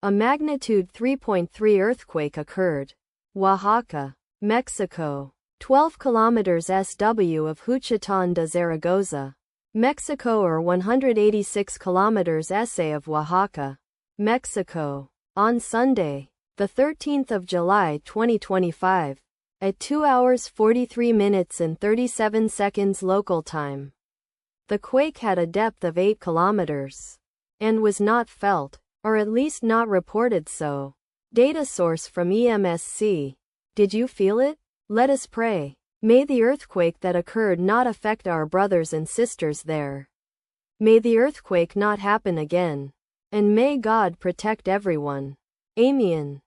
A magnitude 3.3 earthquake occurred. Oaxaca, Mexico. 12 kilometers SW of Juchitán de Zaragoza, Mexico, or 186 kilometers SA of Oaxaca, Mexico. On Sunday, the 13th of July 2025, at 2 hours 43 minutes and 37 seconds local time. The quake had a depth of 8 kilometers and was not felt, or at least not reported so. Data source from EMSC. Did you feel it? Let us pray. May the earthquake that occurred not affect our brothers and sisters there. May the earthquake not happen again. And may God protect everyone. Amen.